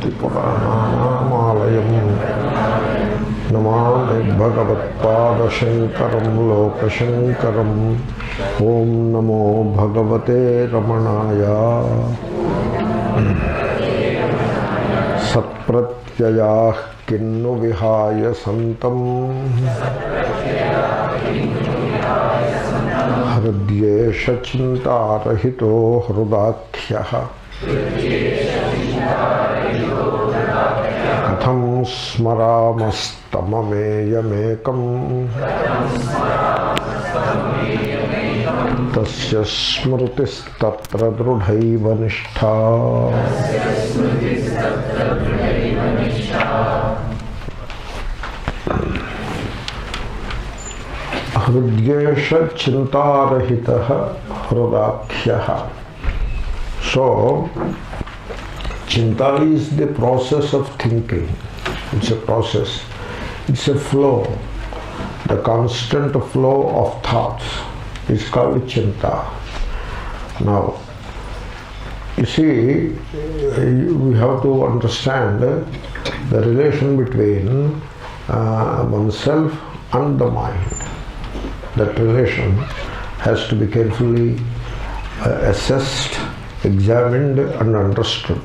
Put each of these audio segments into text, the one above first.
स्मृतिपुराणानामालयं नमामि भगवत्पादशङ्करं लोकशङ्करम् ॐ नमो भगवते रमणाय सत्प्रत्ययाः किन्नु विहाय सन्तं हृद्येष चिन्तारहितो हृदाख्यः कथं स्मरामस्तममेयमेकम् तस्य स्मृतिस्तत्र दृढैव निष्ठा हृद्येष चिन्तारहितः हृदाख्यः. So, Chinta is the process of thinking. It's a process. It's a flow. The constant flow of thoughts is called Chinta. Now, you see, we have to understand the relation between oneself and the mind. That relation has to be carefully assessed, examined and understood.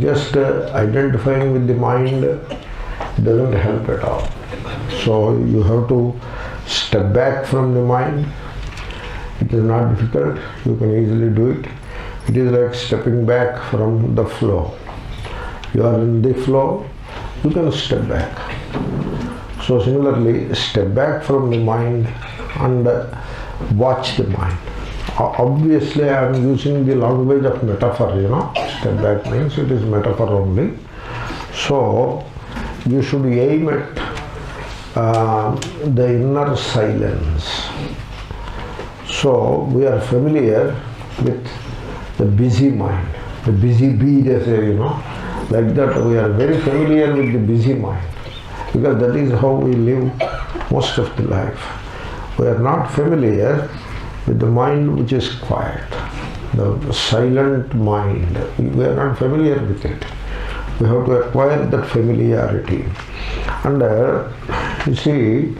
Just identifying with the mind doesn't help at all. So you have to step back from the mind. It is not difficult, you can easily do it. It is like stepping back from the flow. You are in the flow, you can step back. So similarly, step back from the mind and watch the mind. Obviously, I am using the language of metaphor, Step back means it is metaphor only. So, you should aim at the inner silence. So, we are familiar with the busy mind, the busy bee, they say, like that we are very familiar with the busy mind because that is how we live most of the life. We are not familiar with the mind which is quiet, the silent mind. We are not familiar with it. We have to acquire that familiarity. And you see,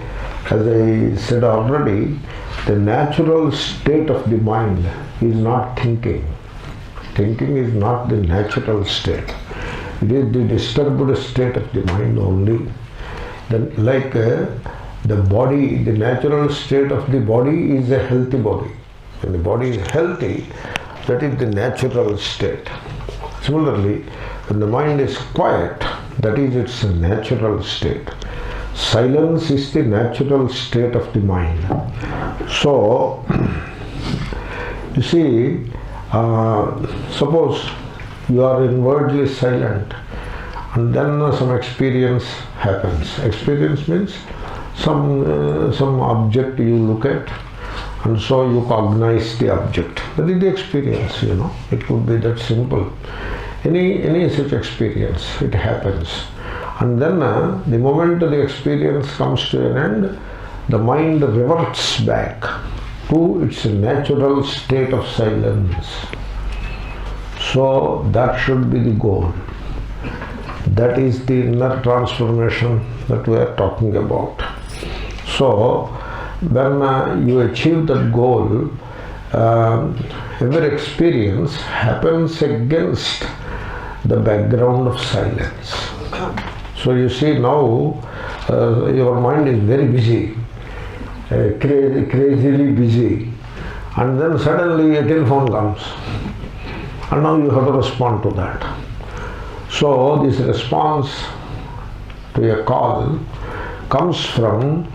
as I said already, the natural state of the mind is not thinking. Thinking is not the natural state. It is the disturbed state of the mind only. Then, like the body, the natural state of the body is a healthy body. When the body is healthy, that is the natural state. Similarly, when the mind is quiet, that is its natural state. Silence is the natural state of the mind. So, you see, suppose you are inwardly silent and then some experience happens. Experience means some object you look at and so you cognize the object. That is the experience, It could be that simple. Any such experience, it happens. And then the moment the experience comes to an end, the mind reverts back to its natural state of silence. So that should be the goal. That is the inner transformation that we are talking about. So, when you achieve that goal, every experience happens against the background of silence. So you see now, your mind is very busy, crazily busy, and then suddenly a telephone comes, and now you have to respond to that. So this response to a call comes from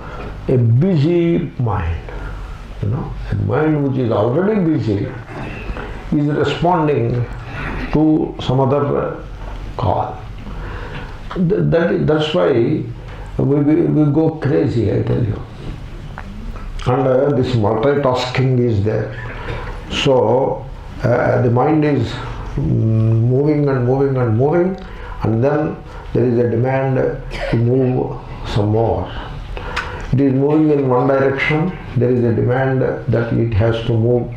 a busy mind. A mind which is already busy is responding to some other call. That's why we go crazy, I tell you. And this multitasking is there. So the mind is moving and moving and moving, and then there is a demand to move some more. It is moving in one direction, there is a demand that it has to move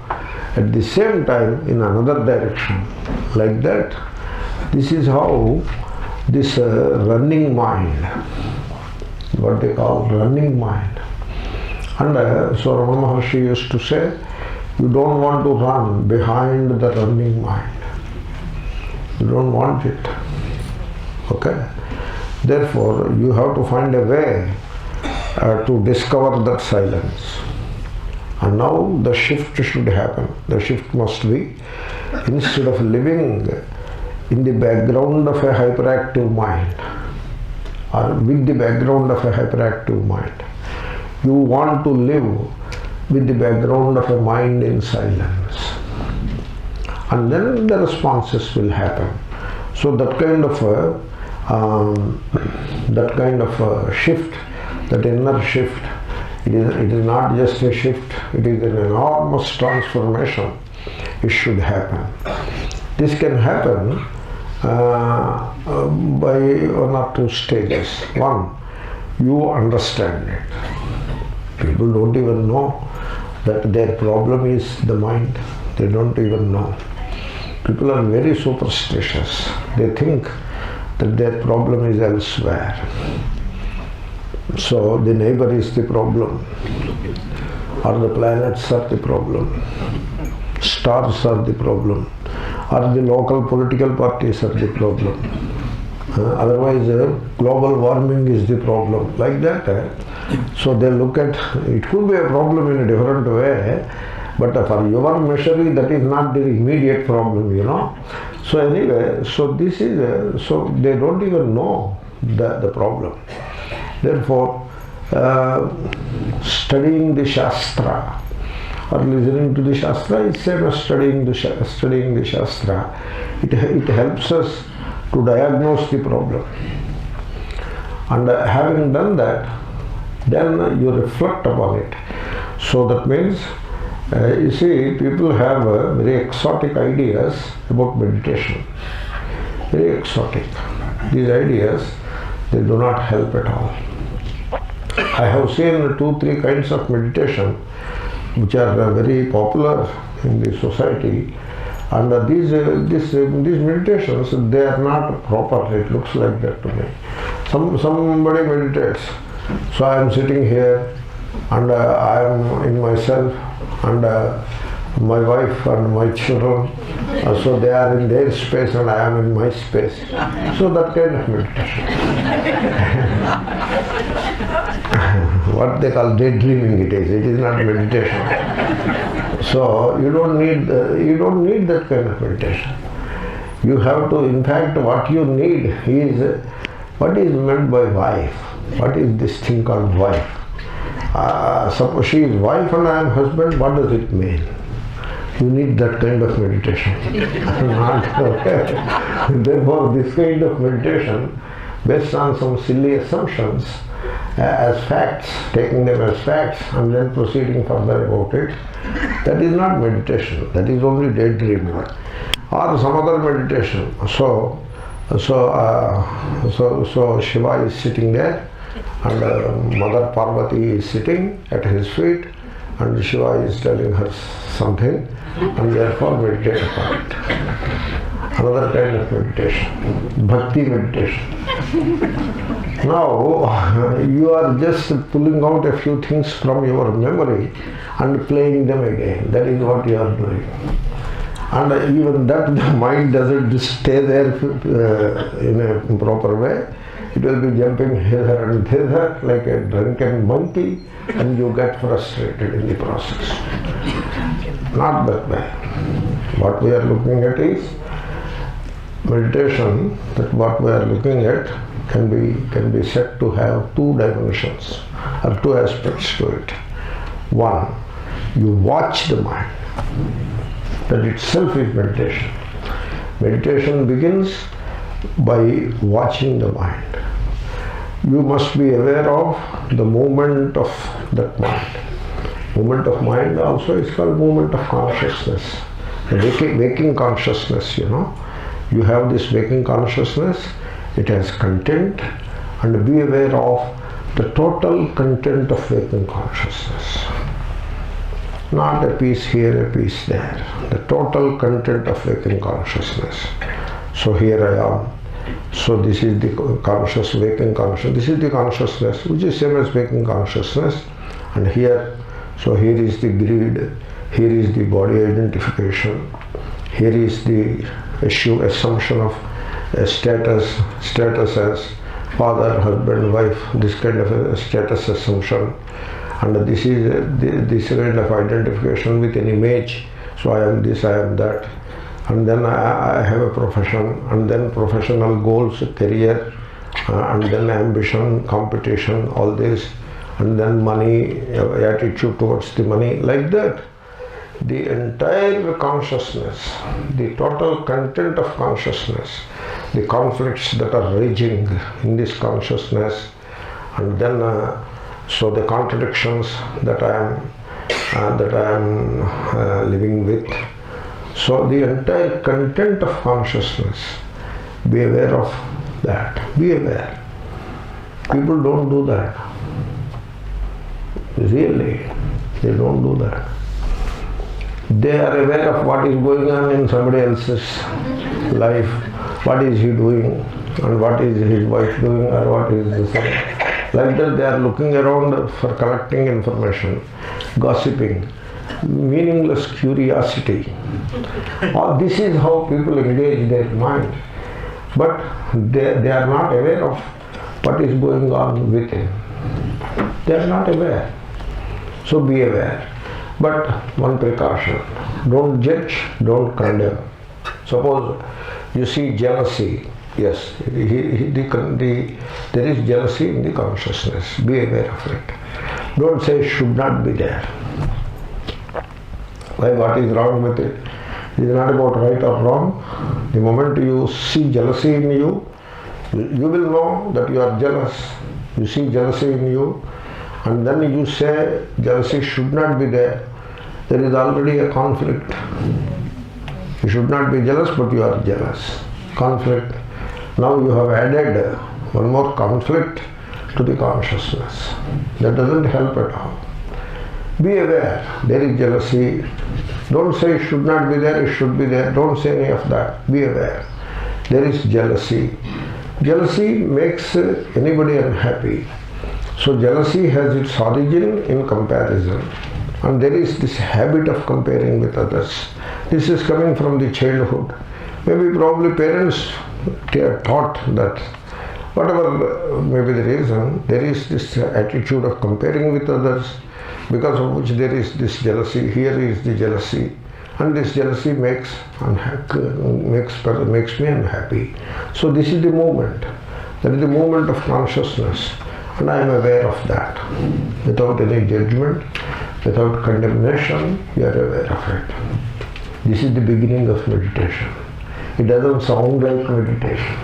at the same time in another direction. Like that, This is how this running mind, what they call running mind. And so Ramana Maharshi used to say, you don't want to run behind the running mind. You don't want it. Okay? Therefore, you have to find a way to discover that silence. And now the shift should happen. The shift must be, instead of living in the background of a hyperactive mind, or with the background of a hyperactive mind, you want to live with the background of a mind in silence. And then the responses will happen. So that kind of a shift, that inner shift, it is not just a shift, it is an enormous transformation. It should happen. This can happen by one or two stages. One, you understand it. People don't even know that their problem is the mind. They don't even know. People are very superstitious. They think that their problem is elsewhere. So the neighbor is the problem, or the planets are the problem, stars are the problem, or the local political parties are the problem. Otherwise, global warming is the problem. Like that. So they look at, it could be a problem in a different way, but for your measure, that is not the immediate problem, you know. So anyway, so this is, so they don't even know the problem. Therefore, studying the Shastra or listening to the Shastra is same as studying the Shastra. It helps us to diagnose the problem. And having done that, then you reflect upon it. So that means, you see, people have very exotic ideas about meditation. Very exotic. These ideas, they do not help at all. I have seen 2-3 kinds of meditation which are very popular in the society, and these meditations, they are not proper. It looks like that to me. Somebody meditates. So I am sitting here and I am in myself, and my wife and my children, so they are in their space and I am in my space. So that kind of meditation. What they call daydreaming it is not meditation. So you don't need that kind of meditation. You have to, in fact, what you need is, what is meant by wife? What is this thing called wife? Suppose she is wife and I am husband, what does it mean? You need that kind of meditation. Therefore, this kind of meditation, based on some silly assumptions, as facts, taking them as facts and then proceeding further about it, that is not meditation. That is only daydreaming or some other meditation. So Shiva is sitting there, and Mother Parvati is sitting at his feet, and Shiva is telling her something, and therefore meditate upon it. Another kind of meditation, bhakti meditation. Now, you are just pulling out a few things from your memory and playing them again. That is what you are doing. And even that, the mind doesn't stay there in a proper way. It will be jumping hither and thither like a drunken monkey, and you get frustrated in the process. Not that way. What we are looking at is meditation, that what we are looking at can be said to have 2 dimensions or 2 aspects to it. One, you watch the mind. That itself is meditation. Meditation begins by watching the mind. You must be aware of the movement of that mind. Movement of mind also is called movement of consciousness. The waking consciousness, you know. You have this waking consciousness, it has content, and be aware of the total content of waking consciousness. Not a piece here, a piece there. The total content of waking consciousness. So here I am. So this is the conscious, waking consciousness. This is the consciousness, which is same as waking consciousness. And here, so here is the greed, here is the body identification, here is the assumption of a status as father, husband, wife, this kind of a status assumption. And this is this kind of identification with an image. So I am this, I am that. And then I have a profession, and then professional goals, career, and then ambition, competition, all this, and then money, attitude towards the money, like that. The entire consciousness, the total content of consciousness, the conflicts that are raging in this consciousness, and then so the contradictions that I am living with. So the entire content of consciousness, be aware of that. Be aware. People don't do that. Really, they don't do that. They are aware of what is going on in somebody else's life, what is he doing, and what is his wife doing, or what is the son. Like that they are looking around for collecting information, gossiping, meaningless curiosity. All this is how people engage their mind. But they are not aware of what is going on within. They are not aware. So be aware. But one precaution, don't judge, don't condemn. Suppose you see jealousy, yes, there is jealousy in the consciousness. Be aware of it. Don't say it should not be there. Why? What is wrong with it? It is not about right or wrong. The moment you see jealousy in you, you will know that you are jealous. You see jealousy in you, and then you say jealousy should not be there. There is already a conflict. You should not be jealous, but you are jealous. Conflict. Now you have added one more conflict to the consciousness. That doesn't help at all. Be aware, there is jealousy. Don't say it should not be there, it should be there. Don't say any of that. Be aware. There is jealousy. Jealousy makes anybody unhappy. So jealousy has its origin in comparison. And there is this habit of comparing with others. This is coming from the childhood. Maybe probably parents taught that whatever may be the reason, there is this attitude of comparing with others, because of which there is this jealousy. Here is the jealousy, and this jealousy makes me unhappy. So this is the moment. That is the moment of consciousness, and I am aware of that. Without any judgment, without condemnation, you are aware of it. This is the beginning of meditation. It doesn't sound like meditation,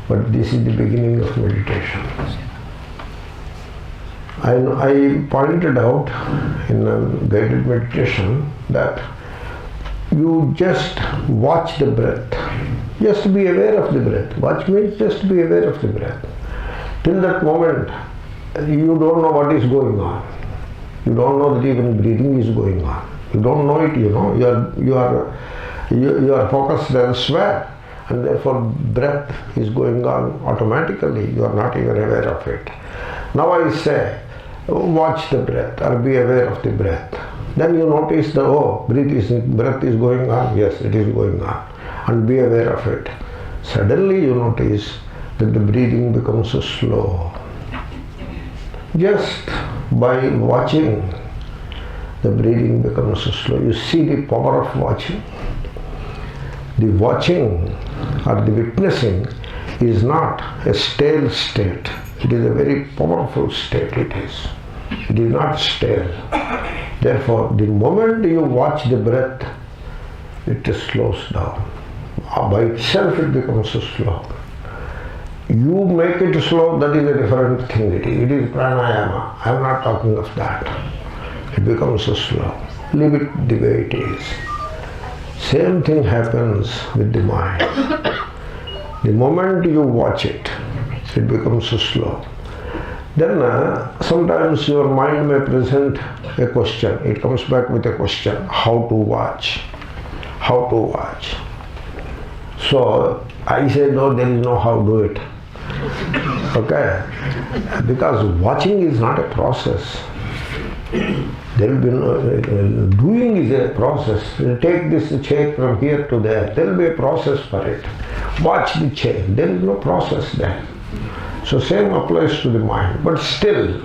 but this is the beginning of meditation. I pointed out in a guided meditation that you just watch the breath. Just be aware of the breath. Watch means just be aware of the breath. Till that moment, you don't know what is going on. You don't know that even breathing is going on. You don't know it, you know. You are focused elsewhere, and therefore breath is going on automatically. You are not even aware of it. Now I say, watch the breath or be aware of the breath. Then you notice that, breath is going on. Yes, it is going on. And be aware of it. Suddenly you notice that the breathing becomes so slow. Just by watching, the breathing becomes so slow. You see the power of watching. The watching or the witnessing is not a stale state. It is a very powerful state, it is. It is not stale. Therefore, the moment you watch the breath, it slows down. By itself it becomes so slow. You make it slow, that is a different thing. It is pranayama. I am not talking of that. It becomes so slow. Leave it the way it is. Same thing happens with the mind. The moment you watch it, it becomes so slow. Then sometimes your mind may present a question. It comes back with a question. How to watch? How to watch? So I say, no, there is no how to do it. Okay? Because watching is not a process. There will be no, doing is a process. Take this chair from here to there. There will be a process for it. Watch the chair. There is no process there. So same applies to the mind. But still,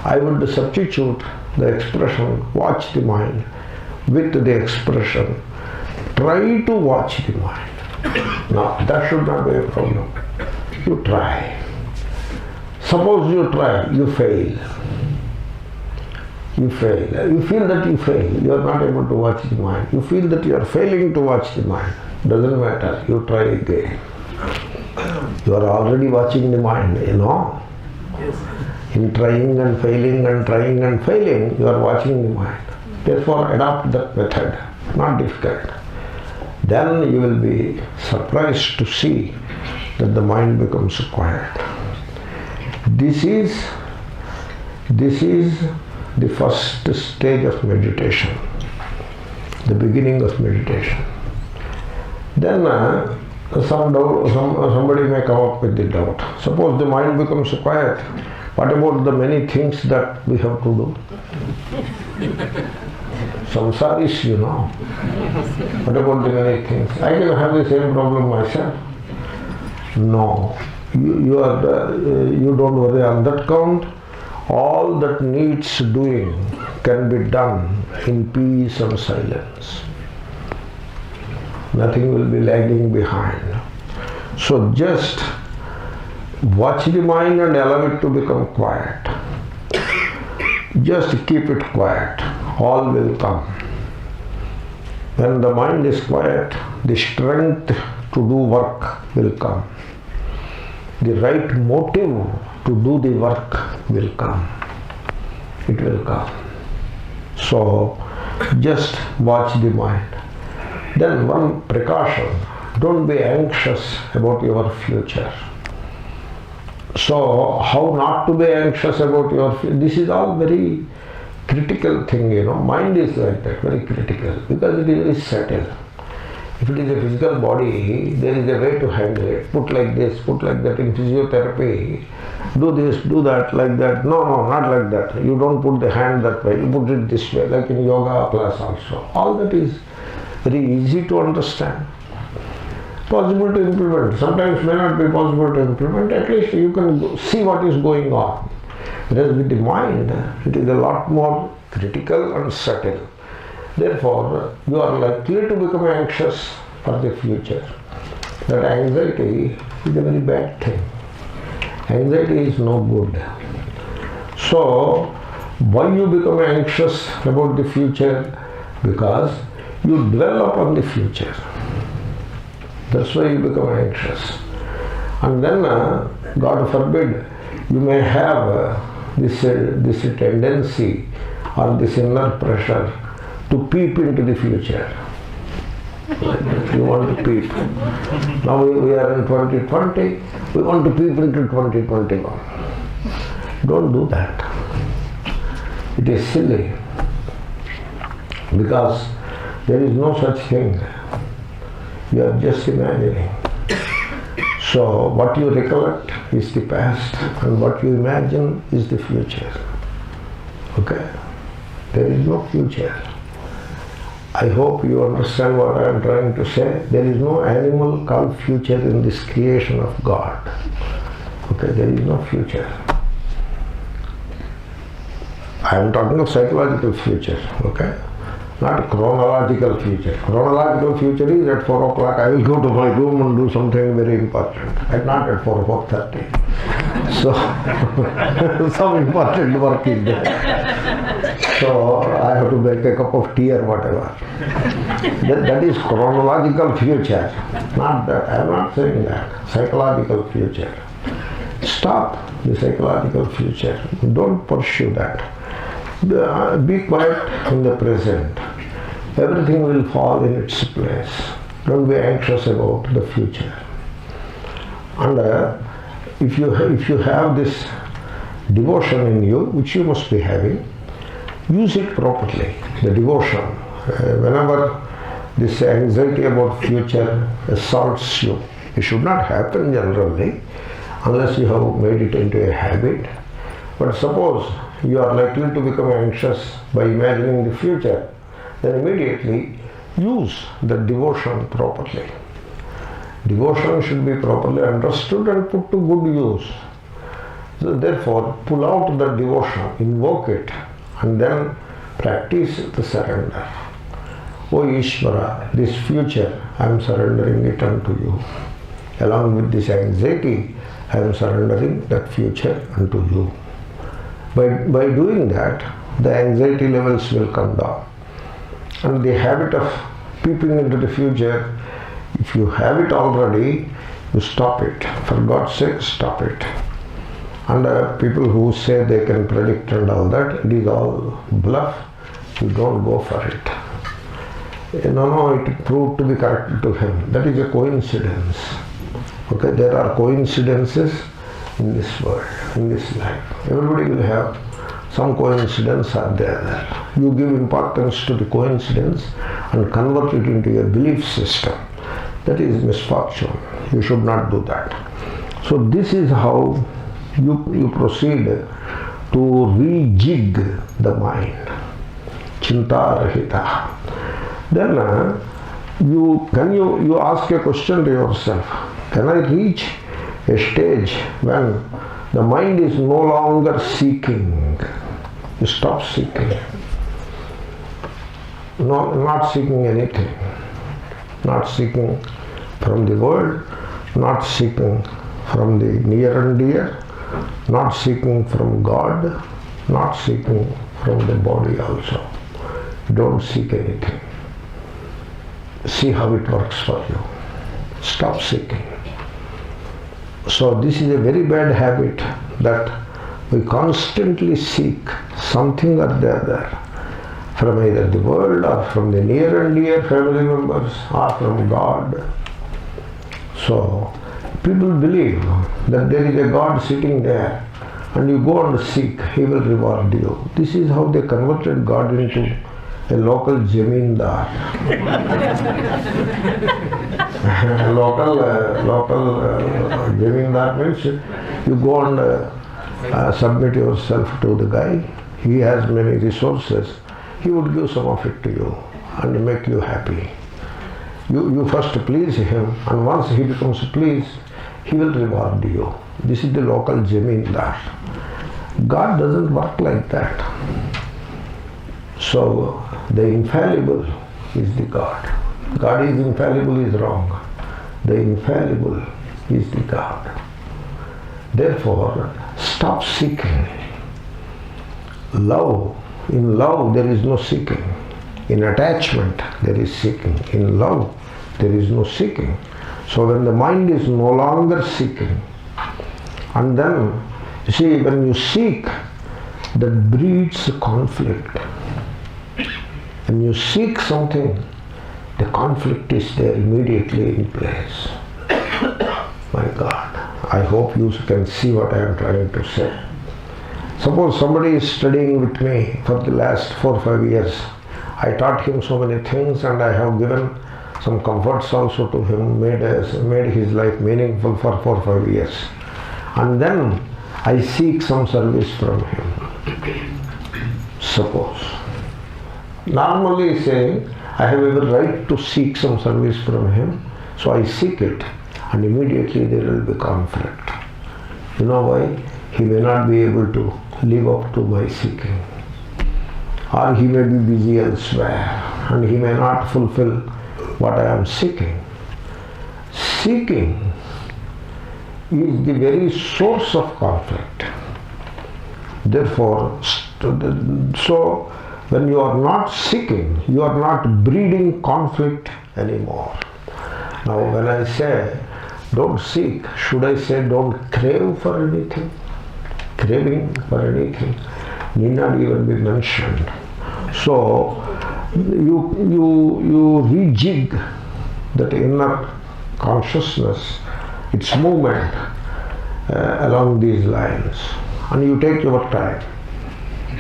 I would substitute the expression watch the mind with the expression try to watch the mind. Now that should not be a problem. You try. Suppose you try, you fail. You fail. You feel that you fail. You are not able to watch the mind. You feel that you are failing to watch the mind. Doesn't matter. You try again. You are already watching the mind, you know. Yes. In trying and failing and trying and failing, you are watching the mind. Therefore, adopt that method. Not difficult. Then you will be surprised to see that the mind becomes quiet. This is the first stage of meditation, the beginning of meditation. Then somebody may come up with the doubt. Suppose the mind becomes quiet, what about the many things that we have to do? Samsaris, you know. What about the many things? I can have the same problem myself. No, you don't worry on that count. All that needs doing can be done in peace and silence. Nothing will be lagging behind. So just watch the mind and allow it to become quiet. Just keep it quiet. All will come. When the mind is quiet, the strength to do work will come. The right motive to do the work will come. It will come. So just watch the mind. Then one precaution, don't be anxious about your future. So how not to be anxious about your future? This is all very critical thing, you know. Mind is like that, very critical, because it is subtle. If it is a physical body, there is a way to handle it. Put like this, put like that. In physiotherapy, do this, do that, like that. No, not like that. You don't put the hand that way. You put it this way, like in yoga class also. All that is very easy to understand. Possible to implement. Sometimes may not be possible to implement. At least you can see what is going on. Whereas with the mind, it is a lot more critical and subtle. Therefore, you are likely to become anxious for the future. That anxiety is a very bad thing. Anxiety is no good. So, why you become anxious about the future? Because you dwell upon the future. That's why you become anxious. And then, God forbid, you may have this tendency or this inner pressure to peep into the future. You want to peep. Now we are in 2020, we want to peep into 2021. Don't do that. It is silly. Because there is no such thing. You are just imagining. So what you recollect is the past and what you imagine is the future. Okay? There is no future. I hope you understand what I am trying to say. There is no animal called future in this creation of God. Okay, there is no future. I am talking of psychological future, okay? Not chronological future. Chronological future is at 4 o'clock I will go to my room and do something very important. And not at 4:30. So, some important work is there. So, I have to make a cup of tea or whatever. That is chronological future. Not that. I am not saying that. Psychological future. Stop the psychological future. Don't pursue that. Be quiet in the present. Everything will fall in its place. Don't be anxious about the future. And if you have this devotion in you, which you must be having, use it properly. The devotion. Whenever this anxiety about future assaults you. It should not happen generally unless you have made it into a habit. But suppose you are likely to become anxious by imagining the future, then immediately use the devotion properly. Devotion should be properly understood and put to good use. So therefore, pull out the devotion, invoke it, and then practice the surrender. O Ishvara, this future, I am surrendering it unto you. Along with this anxiety, I am surrendering that future unto you. By doing that, the anxiety levels will come down. And the habit of peeping into the future, if you have it already, you stop it. For God's sake, stop it. And people who say they can predict and all that, it is all bluff. You don't go for it. No, it proved to be correct to him. That is a coincidence. Okay, there are coincidences in this world, in this life. Everybody will have some coincidence are there. You give importance to the coincidence and convert it into a belief system. That is misfortune. You should not do that. So this is how you proceed to rejig the mind. Chintarahita. Then you ask a question to yourself. Can I reach a stage when the mind is no longer seeking? You stop seeking. No, not seeking anything. Not seeking from the world, not seeking from the near and dear, not seeking from God, not seeking from the body also. Don't seek anything. See how it works for you. Stop seeking. So this is a very bad habit that we constantly seek something or the other from either the world or from the near and dear family members or from God. So people believe that there is a God sitting there and you go and seek, he will reward you. This is how they converted God into a local Jamindar. local Jamindar means you go and submit yourself to the guy. He has many resources. He would give some of it to you and make you happy. You first please him, and once he becomes pleased, he will reward you. This is the local Jamindar. God doesn't work like that. So the infallible is the God. God is infallible is wrong. The infallible is the God. Therefore, stop seeking. Love. In love there is no seeking. In attachment there is seeking. In love there is no seeking. So when the mind is no longer seeking, and then you see, when you seek, that breeds conflict. When you seek something, the conflict is there immediately in place. My God, I hope you can see what I am trying to say. Suppose somebody is studying with me for the last 4 or 5 years. I taught him so many things and I have given some comforts also to him, made his life meaningful for 4 or 5 years. And then I seek some service from him. Suppose. Normally saying, I have every right to seek some service from him, so I seek it, and immediately there will be conflict. You know why? He may not be able to live up to my seeking. Or he may be busy elsewhere, and he may not fulfill what I am seeking. Seeking is the very source of conflict. Therefore, so when you are not seeking, you are not breeding conflict anymore. Now when I say don't seek, should I say don't crave for anything? Craving for anything need not even be mentioned. So you rejig that inner consciousness, its movement along these lines, and you take your time.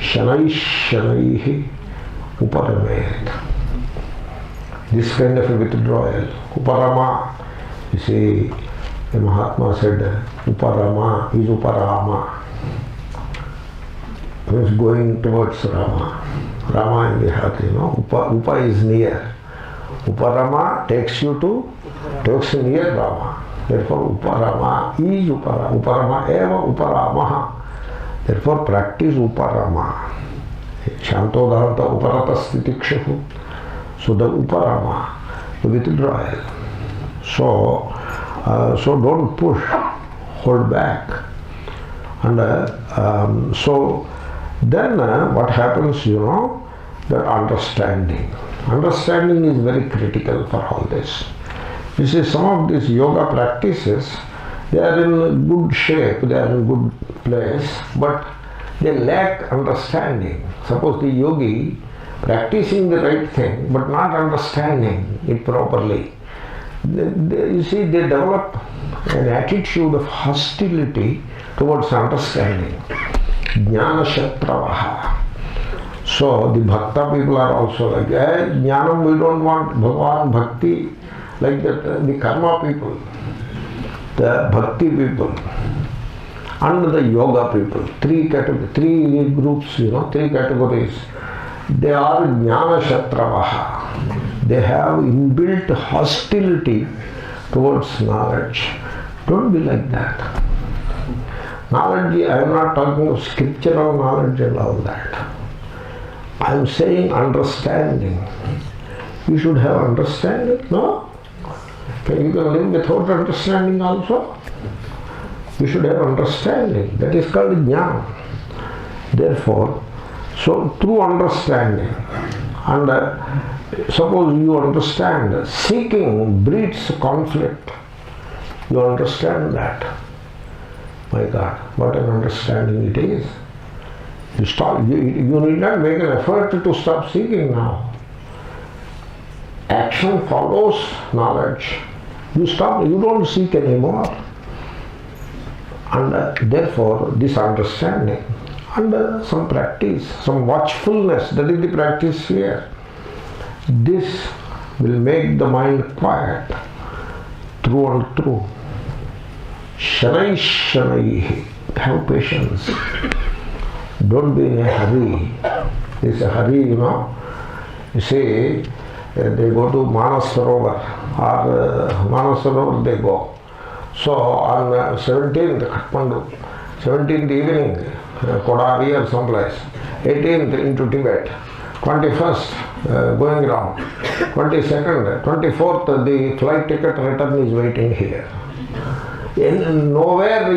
Shanai Shanaihi Uparamet. This kind of a withdrawal. Uparama. You see, the Mahatma said, Uparama is Uparama. Means going towards Rama. Rama in the heart, Upa is near. Uparama takes you near Rama. Therefore, Uparama is Uparama. Uparama eva Uparamaha. Therefore, practice Uparama. Shantodanta Uparatasthitikshahu. So the Uparama, the withdrawal. So don't push, hold back. And so then what happens, that understanding. Understanding is very critical for all this. You see, some of these yoga practices, they are in good shape, they are in good place, but they lack understanding. Suppose the yogi practicing the right thing, but not understanding it properly, you see, they develop an attitude of hostility towards understanding. Jnana Shatravaha. So the Bhakta people are also like, Jnanam we don't want, Bhagavan Bhakti, like that, the Karma people, the Bhakti people, and the Yoga people, three groups, three categories. They are Jnana Shatravaha. They have inbuilt hostility towards knowledge. Don't be like that. Knowledge, I am not talking of scriptural knowledge and all that. I am saying understanding. You should have understanding, no? You can live without understanding also. You should have understanding. That is called jnana. Therefore, so through understanding, and suppose you understand, seeking breeds conflict. You understand that. My God, what an understanding it is. You need not make an effort to stop seeking now. Action follows knowledge. You don't seek anymore. And therefore, this understanding and some practice, some watchfulness, that is the practice here. This will make the mind quiet through and through. Shanai Shanai, have patience. Don't be in a hurry. There is a hurry, You see, they go to Manas Sarovar, or Manas Sarovar they go. So on 17th, Kathmandu, 17th evening, Kodari or someplace, 18th into Tibet, 21st going round, 22nd, 24th the flight ticket return is waiting here. Nowhere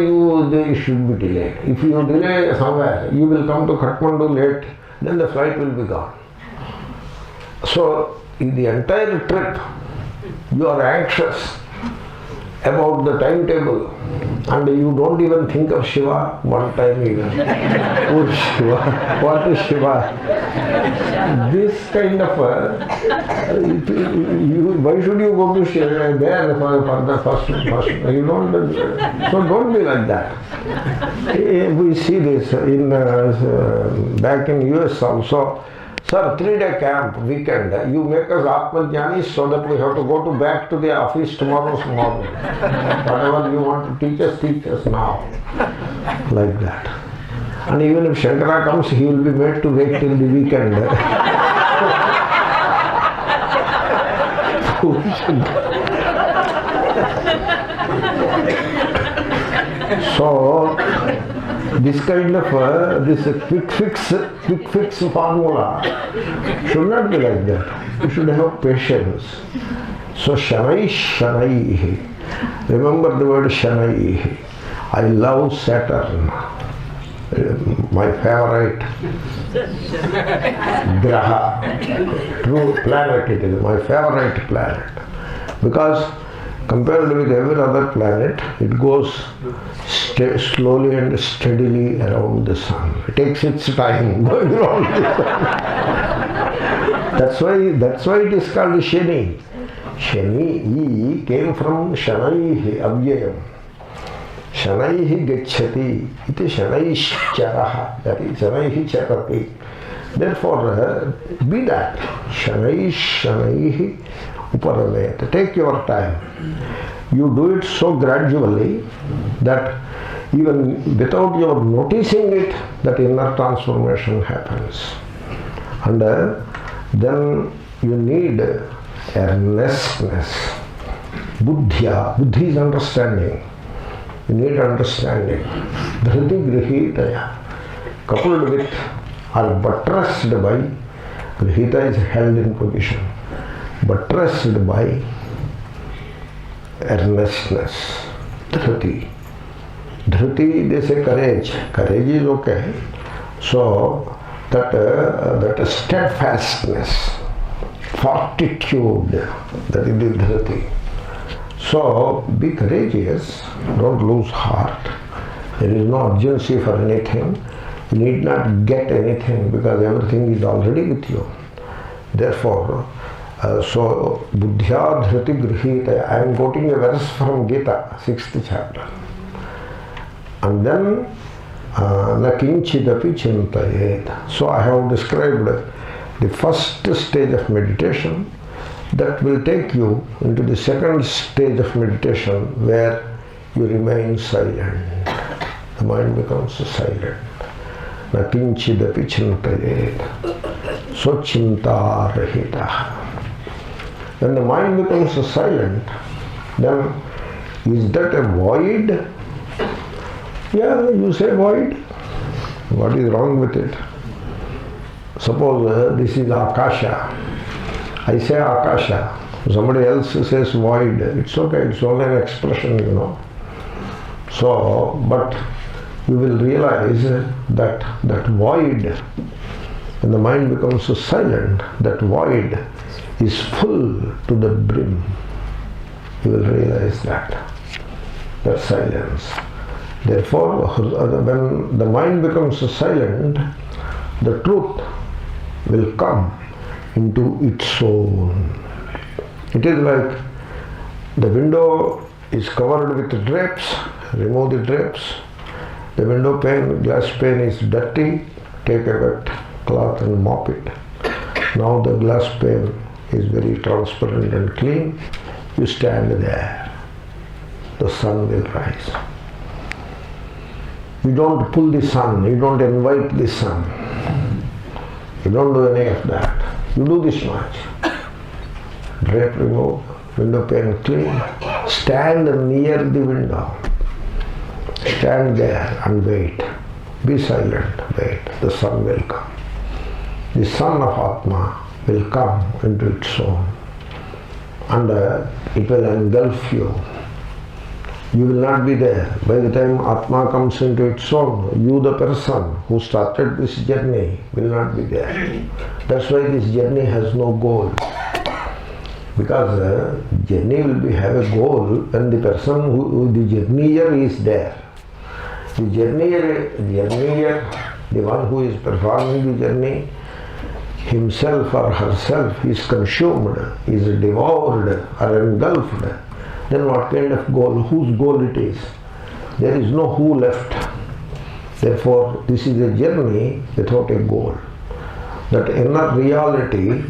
they should be delayed. If you delay somewhere, you will come to Kathmandu late, then the flight will be gone. So in the entire trip, you are anxious about the timetable and you don't even think of Shiva one time even. Oh Shiva, what is Shiva? This kind of why should you go to Shiva there for the first? You don't. So don't be like that. We see this in back in US also. Sir, 3-day camp, weekend, you make us Atmajnanis so that we have to go back to the office tomorrow's morning. Whatever you want to teach us now. Like that. And even if Shankara comes, he will be made to wait till the weekend. So, this kind of this quick fix formula should not be like that. You should have patience. So Shanai Shanai. Remember the word Shanai. I love Saturn. My favorite Graha. True planet it is. My favorite planet. Because compared with every other planet, it goes slowly and steadily around the sun. It takes its time going around the sun. That's why it is called Shani. Shani came from Shanai Avyayam. Shanai Gacchati. It is Shanai Charaha. That is Shanai Charati. Therefore, be that. Shanai Shanaihi Uparamet. Take your time. You do it so gradually that even without your noticing it, that inner transformation happens. And then you need earnestness. Buddhya. Buddhi is understanding. You need understanding. Dhriti grihitaya. Coupled with or buttressed by, grihita is held in position, buttressed by earnestness. Dhriti. Dhriti, they say courage. Courage is okay. So that steadfastness, fortitude, that is the dhriti. So be courageous, don't lose heart. There is no urgency for anything. You need not get anything because everything is already with you. Therefore, so buddhya dhriti grihita. I am quoting a verse from Gita, 6th chapter. And then na kinchidapi chintayet. So I have described the first stage of meditation that will take you into the second stage of meditation where you remain silent. The mind becomes silent. Na kinchidapi chintayet. So chinta rahita. When the mind becomes silent, then is that a void? Yeah, you say void. What is wrong with it? Suppose this is Akasha. I say Akasha. Somebody else says void. It's okay, it's only an expression, you know. So, but you will realize that void, when the mind becomes silent, that void is full to the brim. You will realize that silence. Therefore, when the mind becomes silent, the truth will come into its own. It is like the window is covered with drapes, remove the drapes. The window pane, glass pane is dirty, take a wet cloth and mop it. Now the glass pane is very transparent and clean. You stand there. The sun will rise. You don't pull the sun, you don't invite the sun. You don't do any of that. You do this much. Drape removed, window pane clean. Stand near the window. Stand there and wait. Be silent, wait. The sun will come. The sun of Atma will come into its own. And it will engulf you. You will not be there. By the time Atma comes into its own, you, the person who started this journey, will not be there. That's why this journey has no goal. Because journey will have a goal when the person the journeyer is there. The journeyer, the one who is performing the journey, himself or herself is consumed, is devoured or engulfed. Then what kind of goal? Whose goal it is? There is no who left. Therefore, this is a journey without a goal. That inner reality,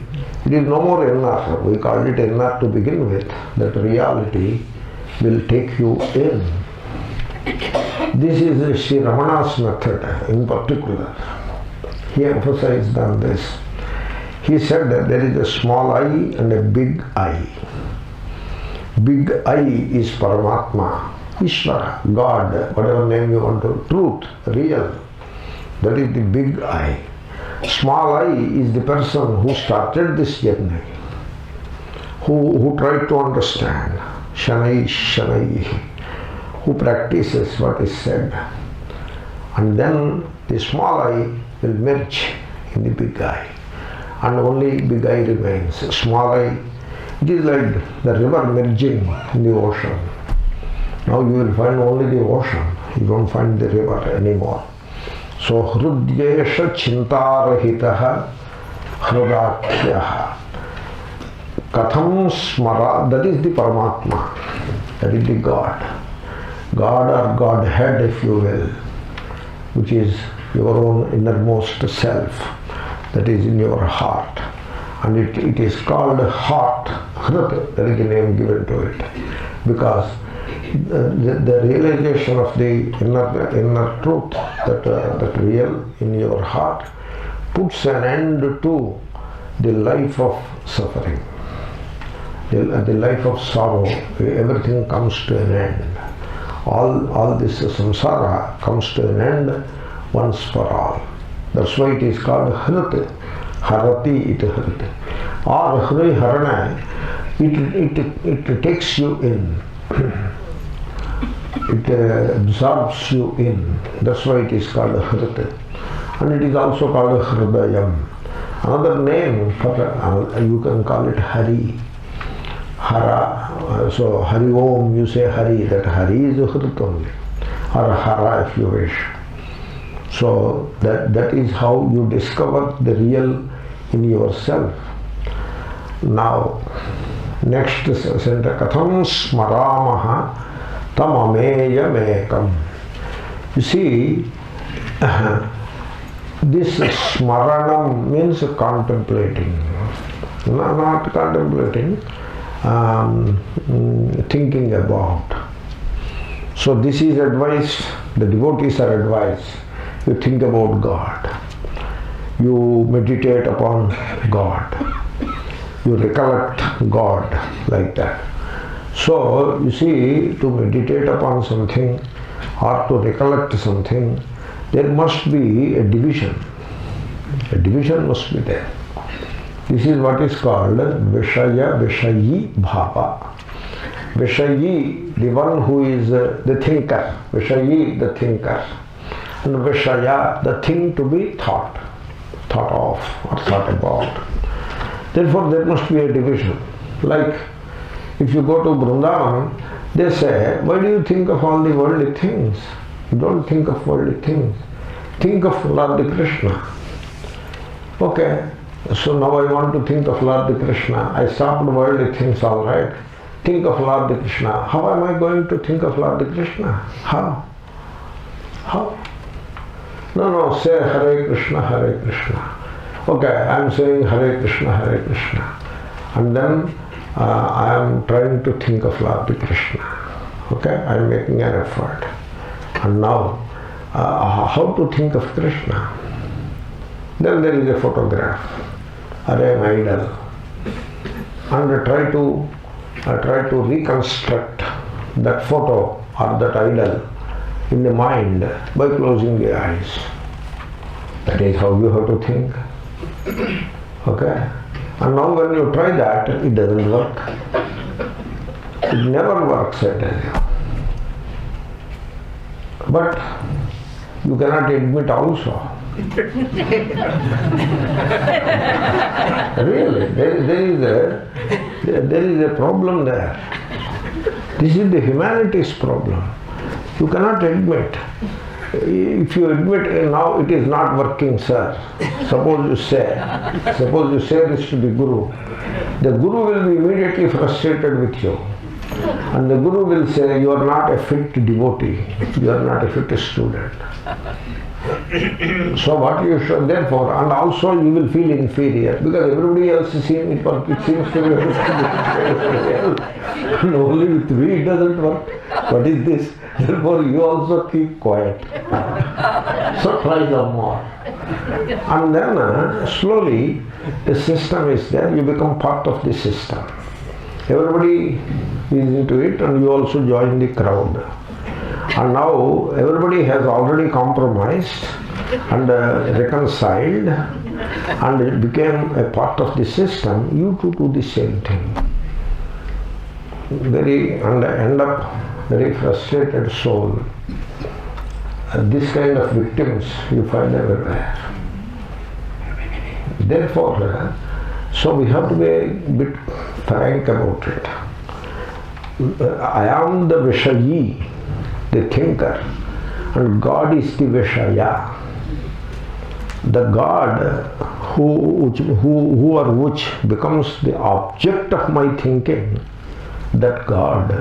it is no more inner. We called it inner to begin with. That reality will take you in. This is Sri Ramana's method in particular. He emphasized on this. He said that there is a small I and a big I. Big I is Paramatma, Ishvara, God, whatever name you want to, truth, real. That is the big I. Small I is the person who started this journey, who tried to understand, Shanai, who practices what is said. And then the small I will merge in the big I. And only big I remains. Small I, it is like the river merging in the ocean. Now you will find only the ocean. You don't find the river anymore. So hrudyesha chintarahitaha hrudakhyaha. Katham smara, that is the Paramatma. That is the God. God or Godhead, if you will, which is your own innermost self. that is in your heart. And it is called heart, hrit, there is a name given to it. Because the realization of the inner truth, that real in your heart, puts an end to the life of suffering, the life of sorrow. Everything comes to an end. All this samsara comes to an end once for all. That's why it is called hrit, harati it hrit. Or hri harana, it takes you in. It absorbs you in. That's why it is called hrit. And it is also called hridayam. Another name for you can call it Hari. Hara. So Hari Om, you say Hari. That Hari is hrit only. Or Hara if you wish. So that is how you discover the real in yourself. Now, next sentence, Katham smaramaha tam ameyamekam. You see, this smaranam means contemplating. Not contemplating, thinking about. So this is advice, the devotees are advised. You think about God. You meditate upon God. You recollect God like that. So, you see, to meditate upon something or to recollect something, there must be a division. A division must be there. This is what is called Vishaya Vishayi Bhava. Vishayi, the one who is the thinker. Vishayi, the thinker. And Vishaya, the thing to be thought of or thought about. Therefore, there must be a division. Like, if you go to Vrindavan, they say, why do you think of all the worldly things? You don't think of worldly things. Think of Lord Krishna. Okay, so now I want to think of Lord Krishna. I stopped worldly things, all right. Think of Lord Krishna. How am I going to think of Lord Krishna? How? No, say Hare Krishna, Hare Krishna. Okay, I am saying Hare Krishna, Hare Krishna. And then I am trying to think of Lord Krishna. Okay, I am making an effort. And now, how to think of Krishna? Then there is a photograph or an idol. And try to reconstruct that photo or that idol in the mind by closing the eyes. That is how you have to think. Okay? And now when you try that, it doesn't work. It never works, I tell you. But you cannot admit also. Really, there is a problem there. This is the humanity's problem. You cannot admit. If you admit now it is not working, sir, suppose you say this to the Guru, the Guru will be immediately frustrated with you. And the Guru will say, you are not a fit devotee, you are not a fit student. So what you should, therefore, and also you will feel inferior, because everybody else is seeing it work, it seems to be and only with me it doesn't work. What is this? Therefore you also keep quiet. So try some more. And then slowly the system is there, you become part of the system. Everybody is into it and you also join the crowd. And now everybody has already compromised and reconciled and became a part of the system. You too do the same thing. And end up very frustrated soul. This kind of victims you find everywhere. Therefore, so we have to be a bit frank about it. I am the Vishayi, the thinker, and God is the Vishaya. The God which becomes the object of my thinking, that God,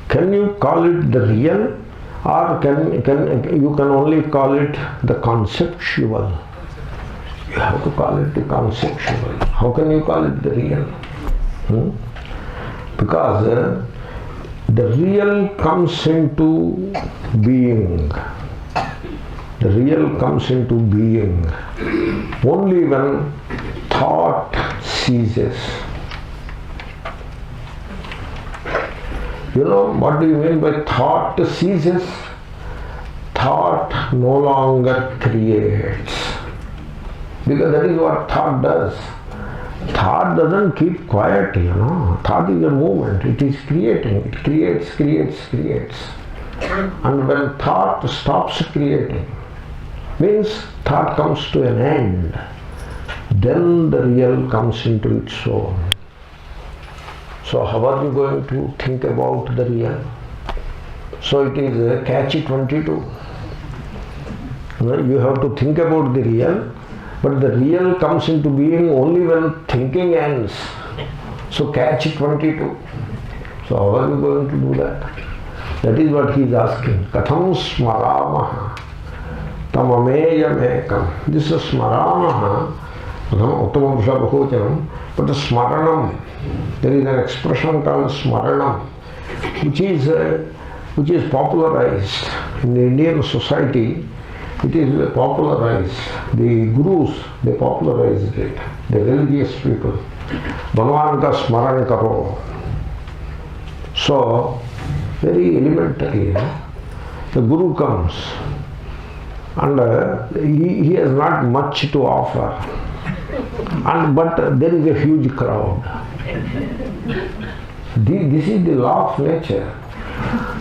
can you call it the real Or you can only call it the conceptual. You have to call it the conceptual. How can you call it the real? Because the real comes into being. The real comes into being only when thought ceases. You know, what do you mean by thought ceases? Thought no longer creates. Because that is what thought does. Thought doesn't keep quiet, you know. Thought is a movement. It is creating. It creates. And when thought stops creating, means thought comes to an end, then the real comes into its own. So how are you going to think about the real? So it is a catch-22. You have to think about the real, but the real comes into being only when thinking ends. So catch-22. So how are you going to do that? That is what he is asking. Katham smaramaha tam ameyamekam. This is smaramaha, uttamam puruša bahuvachanam, but the smaranam, there is an expression called smaranam, which is popularized in the Indian society. It is popularized. The gurus, they popularized it. The religious people. Bhagavan ka smaran karo. So, very elementary. The guru comes and he has not much to offer. But there is a huge crowd. This is the law of nature.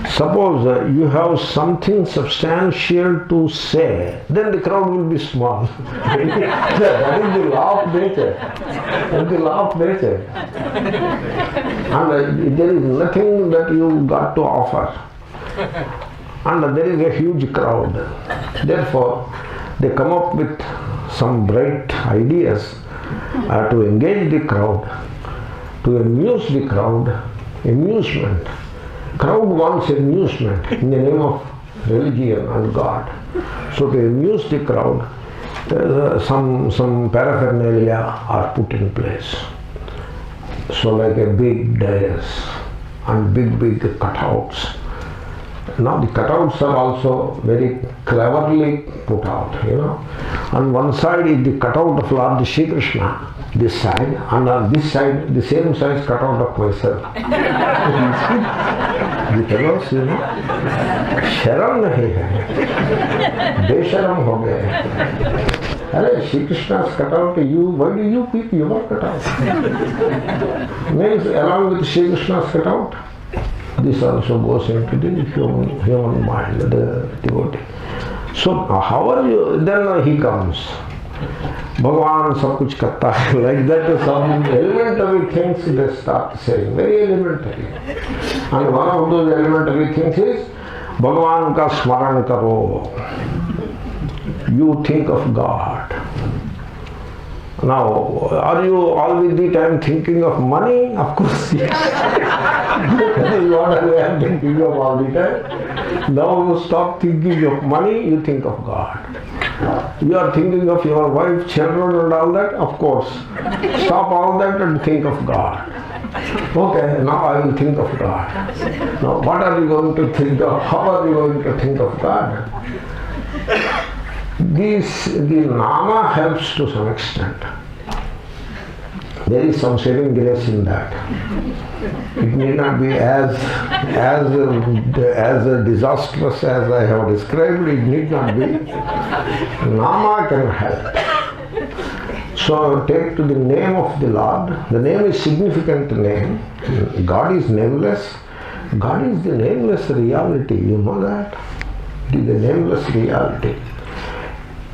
Suppose you have something substantial to say, then the crowd will be small. That is the law of nature. That is the law of nature. And there is nothing that you got to offer. And there is a huge crowd. Therefore, they come up with some bright ideas to engage the crowd, to amuse the crowd, amusement. Crowd wants amusement in the name of religion and God. So to amuse the crowd, some paraphernalia are put in place. So like a big dais and big cutouts. Now the cutouts are also very cleverly put out, you know. On one side is the cutout of Lord Shri Krishna, this side, and on this side the same size cutout of myself. The fellows, you know, sharam nahi hai, besharam ho gaye. Arey, Shri Krishna's cutout, why do you pick your cutout? Means along with Shri Krishna's cutout, this also goes into the human mind, the devotee. So how are you? Then he comes. Bhagavan sab kuch karta hai. Like that, some elementary things they start saying. Very elementary. And one of those elementary things is Bhagavan ka smaran karo. You think of God. Now, are you all with the time thinking of money? Of course, yes. That is what I am thinking of all the time. Now you stop thinking of money, you think of God. You are thinking of your wife, children and all that? Of course. Stop all that and think of God. Okay, now I will think of God. Now what are you going to think of? How are you going to think of God? The nama helps to some extent. There is some saving grace in that. It need not be as disastrous as I have described. It need not be. Nama can help. So take to the name of the Lord. The name is significant name. God is nameless. God is the nameless reality. You know that? It is the nameless reality.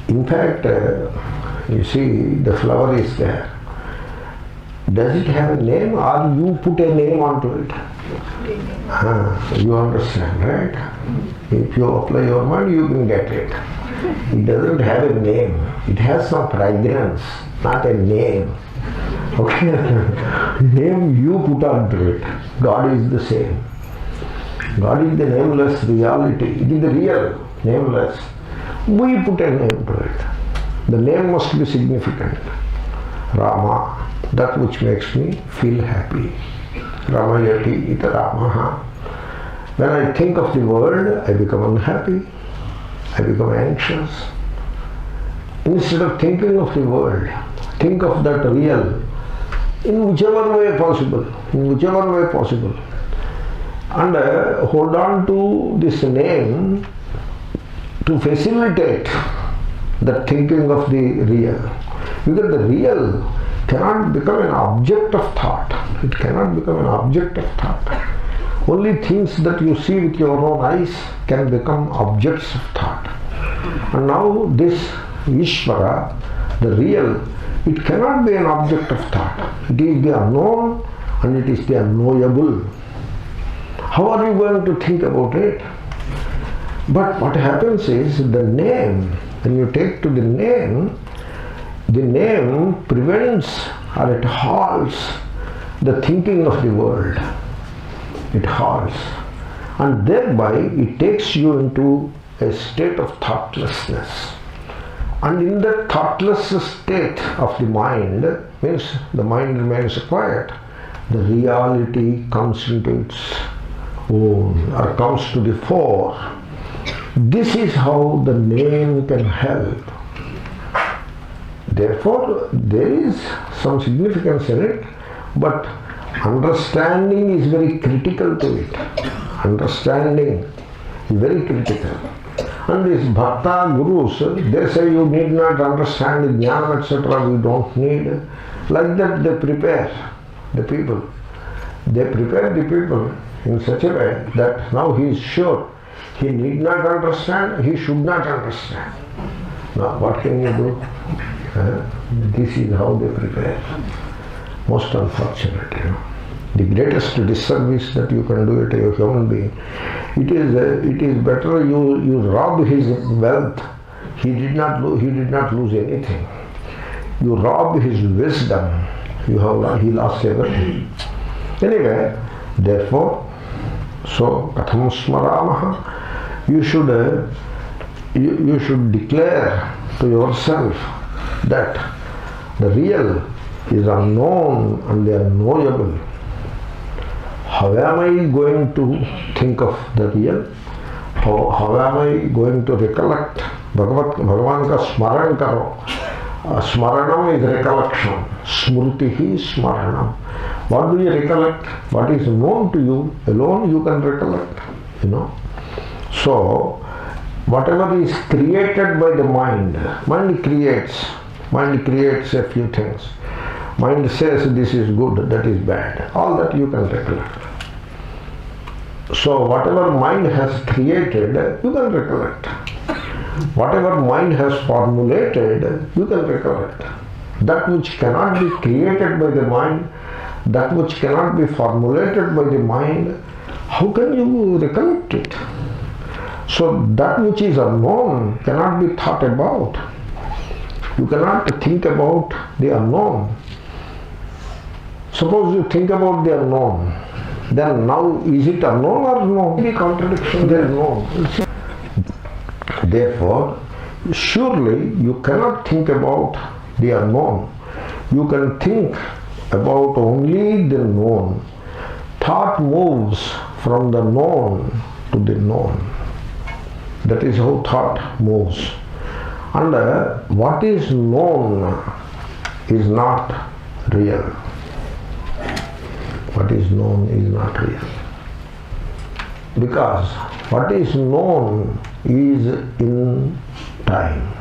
In fact, you see, the flower is there. Does it have a name or you put a name onto it? You understand, right? If you apply your mind, you can get it. It doesn't have a name. It has some fragrance, not a name. Okay? Name you put onto it. God is the same. God is the nameless reality. It is the real, nameless. We put a name to it. The name must be significant. Rama, that which makes me feel happy. Ramayati ita Ramaha. When I think of the world, I become unhappy. I become anxious. Instead of thinking of the world, think of that real, in whichever way possible, and hold on to this name to facilitate the thinking of the real. Because the real cannot become an object of thought. It cannot become an object of thought. Only things that you see with your own eyes can become objects of thought. And now this Ishvara, the real, it cannot be an object of thought. It is the unknown and it is the unknowable. How are you going to think about it? But what happens is the name, when you take to the name prevents or it halts the thinking of the world. It halts. And thereby it takes you into a state of thoughtlessness. And in that thoughtless state of the mind, means the mind remains quiet, the reality comes into its own or comes to the fore. This is how the name can help. Therefore, there is some significance in it, but understanding is very critical to it. Understanding is very critical. And these bhakta gurus, they say you need not understand the jnana, etc. We don't need. Like that they prepare the people. They prepare the people in such a way that now he is sure he need not understand, he should not understand. Now what can you do? This is how they prepare. Most unfortunate, The greatest disservice that you can do to a human being, it is better you rob his wealth. He did not lose anything. You rob his wisdom. He lost everything. Anyway, therefore, so katham smaramaha, you should declare to yourself that the real is unknown and the unknowable. How am I going to think of the real? How am I going to recollect? Bhagavan ka smaran karo. Smaranam is recollection. Smrutihi smaranam. What do you recollect? What is known to you, alone you can recollect. So, whatever is created by the mind creates a few things. Mind says this is good, that is bad. All that you can recollect. So whatever mind has created, you can recollect. Whatever mind has formulated, you can recollect. That which cannot be created by the mind, that which cannot be formulated by the mind, how can you recollect it? So that which is unknown cannot be thought about. You cannot think about the unknown. Suppose you think about the unknown, then now is it unknown or no? Any contradiction there is no. Therefore, surely you cannot think about the unknown. You can think about only the known. Thought moves from the known to the known. That is how thought moves. And what is known is not real. What is known is not real. Because what is known is in time.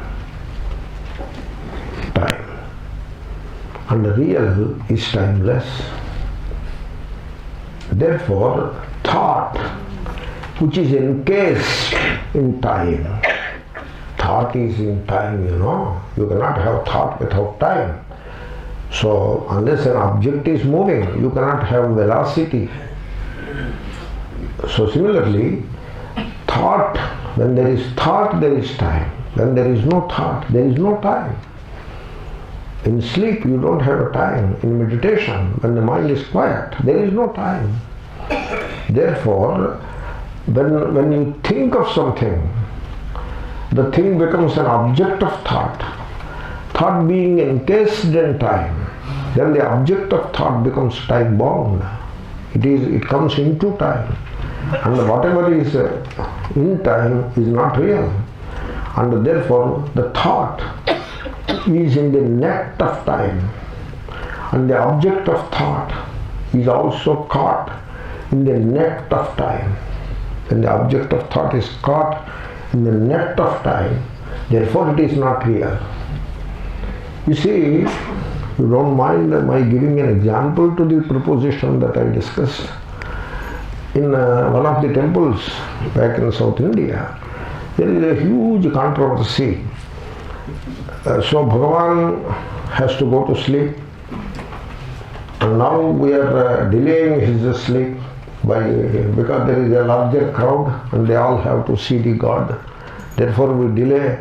Time. And the real is timeless. Therefore, thought, which is encased in time, thought is in time, You cannot have thought without time. So, unless an object is moving, you cannot have velocity. So, similarly, thought, when there is thought, there is time. When there is no thought, there is no time. In sleep, you don't have a time. In meditation, when the mind is quiet, there is no time. Therefore, when you think of something, the thing becomes an object of thought. Thought being encased in time, then the object of thought becomes time bound. It comes into time, and whatever is in time is not real, and therefore the thought is in the net of time, and the object of thought is also caught in the net of time. When the object of thought is caught in the net of time, therefore it is not real. You see, you don't mind my giving an example to the proposition that I discussed. In one of the temples back in South India, there is a huge controversy. So Bhagavan has to go to sleep, and now we are delaying his sleep because there is a larger crowd and they all have to see the God. Therefore we delay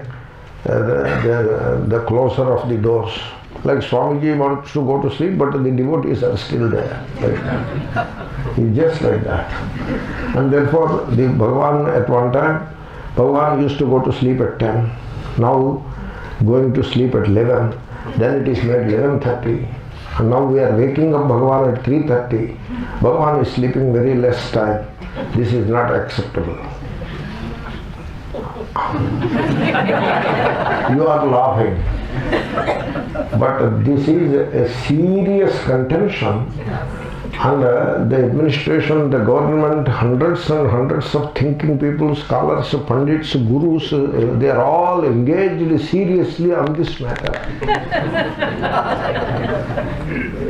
the closure of the doors. Like Swamiji wants to go to sleep, but the devotees are still there. Like that. It's just like that. And therefore the Bhagavan at one time, Bhagavan used to go to sleep at 10. Now going to sleep at 11. Then it is made 11:30. And now we are waking up Bhagavan at 3:30. Bhagavan is sleeping very less time. This is not acceptable. You are laughing. But this is a serious contention, and the administration, the government, hundreds and hundreds of thinking people, scholars, pandits, gurus, they are all engaged seriously on this matter.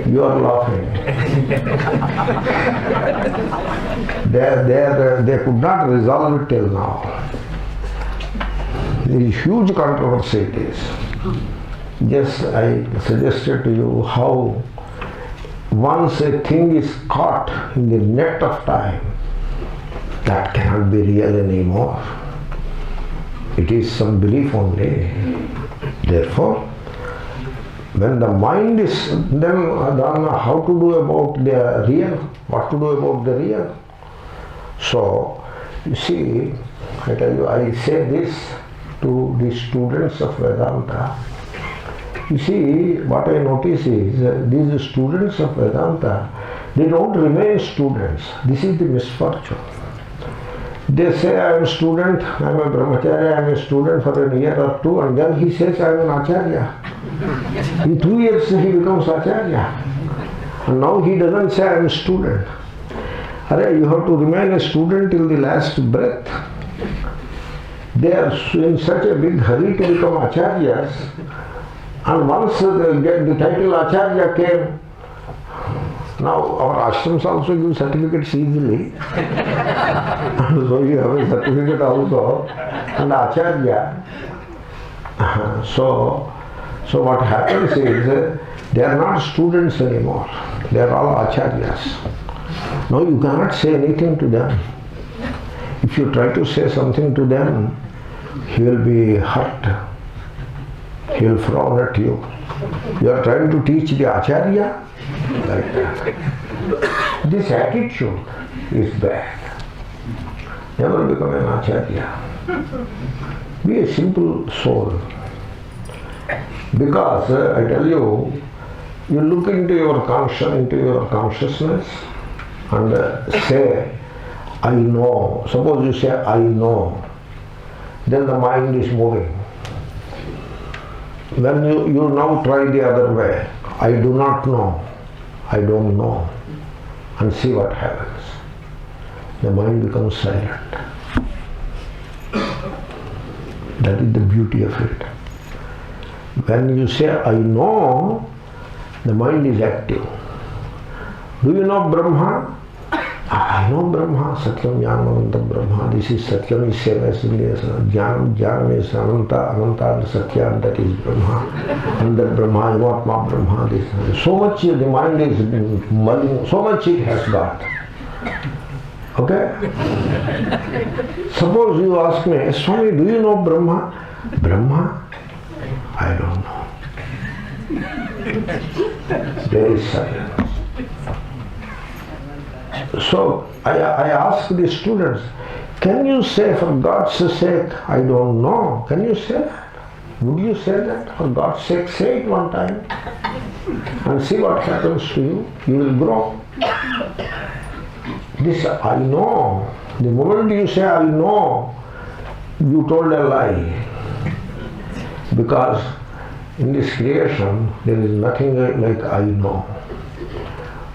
You are laughing. They could not resolve it till now. The huge controversy it is. Just I suggested to you how once a thing is caught in the net of time, that cannot be real anymore. It is some belief only. Therefore, when the mind is then how to do about the real? What to do about the real? So, you see, I tell you, I say this to the students of Vedanta. You see, what I notice is these students of Vedanta, they don't remain students. This is the misfortune. They say, I am a student, I am a brahmacharya, I am a student for a year or two, and then he says, I am an acharya. In 2 years he becomes acharya. And now he doesn't say, I am a student. You have to remain a student till the last breath. They are in such a big hurry to become acharyas, and once they get the title acharya came, now our ashrams also give certificates easily. So you have a certificate also, and acharya. So what happens is, they are not students anymore. They are all acharyas. Now you cannot say anything to them. If you try to say something to them, he will be hurt. He will frown at you. You are trying to teach the acharya? Like that. This attitude is bad. Never become an acharya. Be a simple soul. Because I tell you, you look into your consciousness and say, I know. Suppose you say, I know. Then the mind is moving. When you now try the other way, I do not know, I don't know, and see what happens. The mind becomes silent. That is the beauty of it. When you say, I know, the mind is active. Do you know Brahma? I know Brahma, Satyam Jnanam Brahma. This is Satyam is same as Jnanam. Jnanam is Ananta, Ananta is Satya, that is Brahma. And that Brahma, Ivatma Brahma. This. So much the mind is mulling, so much it has got. Okay? Suppose you ask me, Swami, do you know Brahma? Brahma? I don't know. There is silence. So I ask the students, Can you say, for God's sake, I don't know? Can you say that? Would you say that? For God's sake, say it one time and see what happens to you. You will grow. This I know. The moment you say I know, you told a lie. Because in this creation, there is nothing like I know.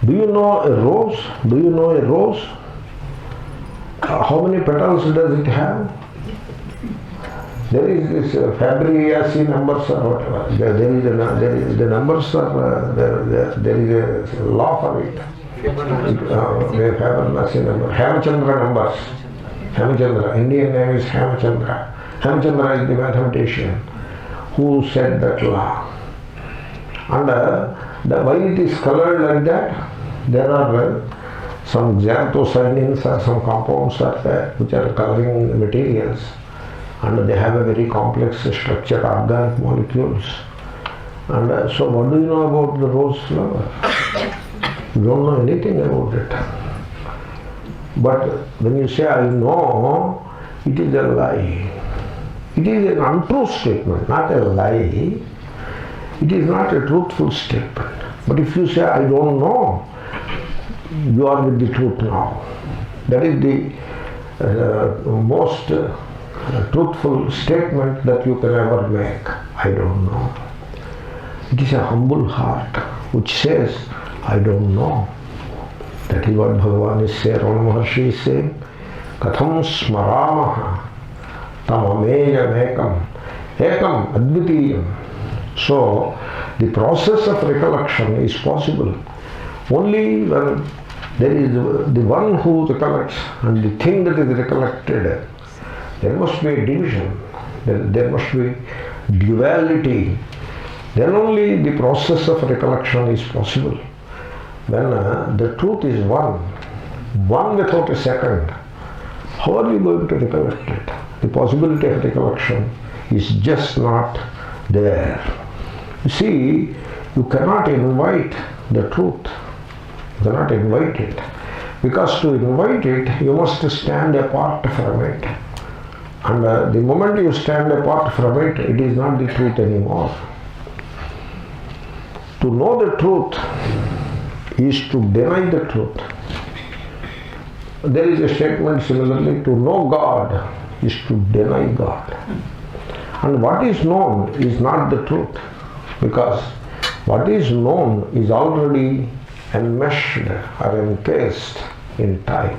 Do you know a rose? Do you know a rose? How many petals does it have? There is this Fabrici numbers or whatever. There is the numbers are there is a law for it. Fabrici number. Hamachandra numbers. Hamachandra. Indian name is Hamachandra. Hamachandra is the mathematician who said that law. And why it is colored like that? There are some xanthocyanins or some compounds are there which are coloring materials, and they have a very complex structure, organic molecules. And so what do you know about the rose flower? You don't know anything about it. But when you say I know, it is a lie. It is an untrue statement, not a lie. It is not a truthful statement. But if you say I don't know, you are with the truth now. That is the most truthful statement that you can ever make. I don't know. It is a humble heart which says, I don't know. That is what Bhagavan is saying, Ramana Maharshi is saying, Katham smaramaha tam ameyam ekam advitiyam. So, the process of recollection is possible only when there is the one who recollects and the thing that is recollected. There must be a division, there must be duality. Then only the process of recollection is possible. When the truth is one without a second, how are you going to recollect it? The possibility of recollection is just not there. You see, you cannot invite the truth. You cannot invite it. Because to invite it, you must stand apart from it. And the moment you stand apart from it, it is not the truth anymore. To know the truth is to deny the truth. There is a statement similarly, to know God is to deny God. And what is known is not the truth, because what is known is already enmeshed or encased in time.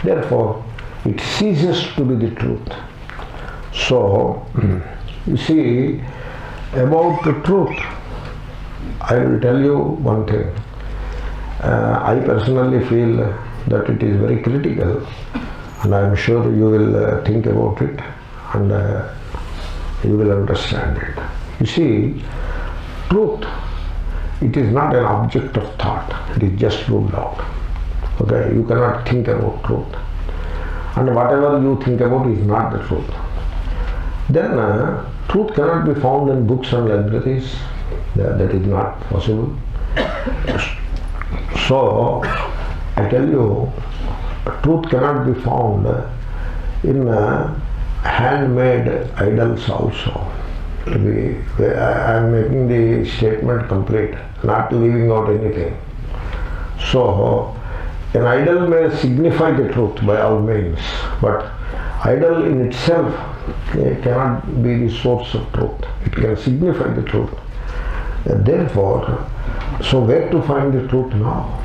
Therefore, it ceases to be the truth. So, you see, about the truth, I will tell you one thing. I personally feel that it is very critical, and I am sure you will think about it and you will understand it. You see, truth, it is not an object of thought, it is just ruled out. Okay, you cannot think about truth. And whatever you think about is not the truth. Then truth cannot be found in books and libraries. That is not possible. So, I tell you, truth cannot be found in handmade idols also. I am making the statement complete, not leaving out anything. So, an idol may signify the truth by all means, but idol in itself cannot be the source of truth. It can signify the truth. Therefore, so where to find the truth now?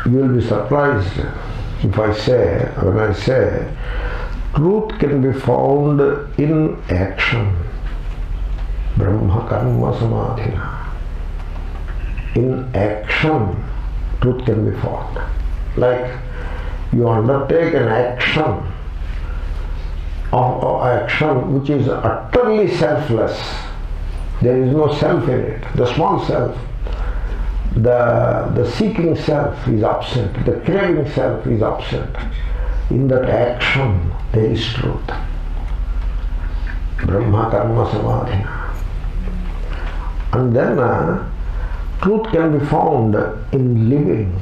You will be surprised if I say, when I say, truth can be found in action. Brahma karma samadhina. In action, truth can be found. Like you undertake an action which is utterly selfless. There is no self in it. The small self, the seeking self is absent. The craving self is absent. In that action, there is truth. Brahma karma samadhina. And then truth can be found in living.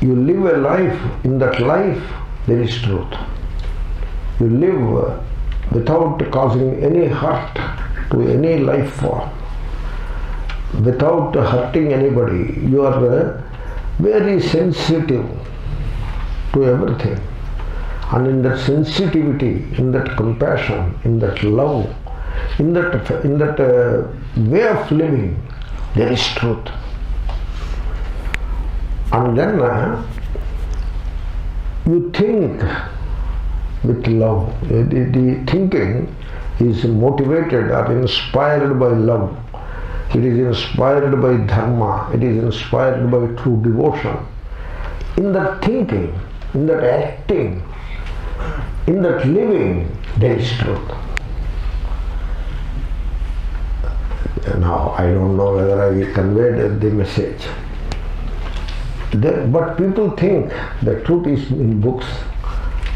You live a life, in that life there is truth. You live without causing any hurt to any life form, without hurting anybody. You are very sensitive to everything. And in that sensitivity, in that compassion, in that love, in that way of living, there is truth. And then you think with love. The thinking is motivated or inspired by love. It is inspired by dharma. It is inspired by true devotion. In that thinking, in that acting, in that living, there is truth. Now, I don't know whether I conveyed the message. But people think that truth is in books,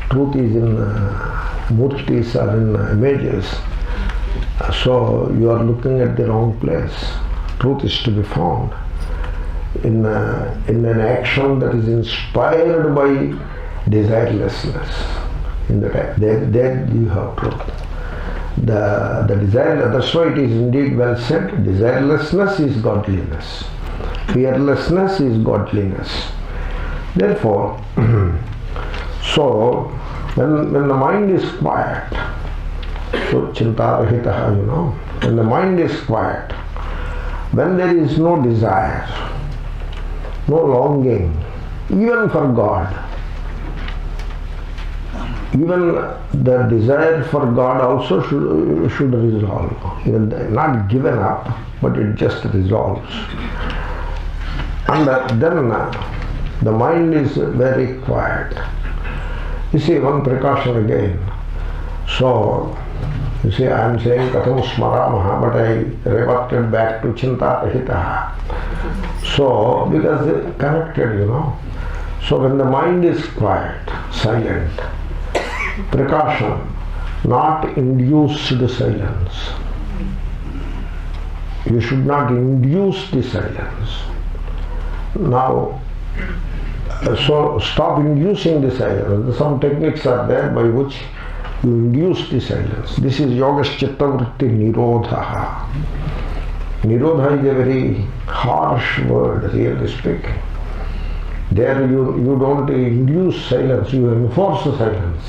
truth is in murtis or in images. So you are looking at the wrong place. Truth is to be found in an action that is inspired by desirelessness. In that, there you have truth. The desire, that's why it is indeed well said, desirelessness is godliness. Fearlessness is godliness. Therefore, so when the mind is quiet, so chintarahitaha, when the mind is quiet, when there is no desire, no longing, even for God, even the desire for God also should resolve. Even not given up, but it just resolves. And then the mind is very quiet. You see, one precaution again. So, you see, I am saying katham smaramaha, but I reverted back to chintarahitaha. So, because it's connected, So when the mind is quiet, silent, precaution, not induce the silence. You should not induce the silence. Now, so stop inducing the silence. Some techniques are there by which you induce the silence. This is yogaschittavritti nirodha. Nirodha is a very harsh word, really speaking. There you don't induce silence, you enforce the silence.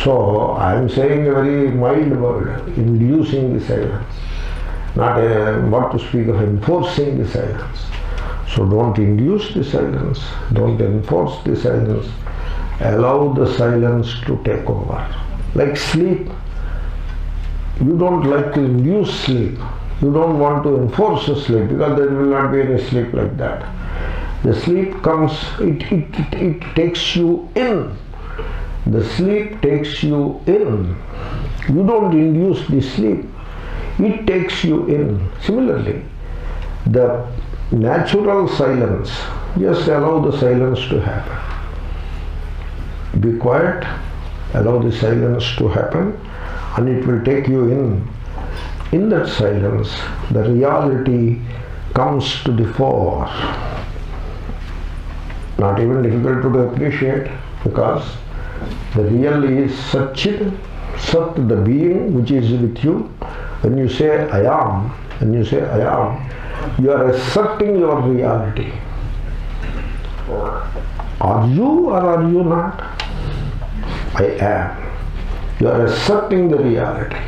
So I am saying a very mild word, inducing the silence, not what to speak of enforcing the silence. So don't induce the silence, don't enforce the silence, allow the silence to take over. Like sleep, you don't like to induce sleep, you don't want to enforce the sleep because there will not be any sleep like that. The sleep comes, it takes you in. The sleep takes you in. You don't induce the sleep, it takes you in. Similarly, the natural silence, just allow the silence to happen. Be quiet, allow the silence to happen, and it will take you in. In that silence, the reality comes to the fore. Not even difficult to appreciate, because the real is Satchit, Sat, the being which is with you. When you say I am, you are asserting your reality. Are you or are you not? I am. You are asserting the reality.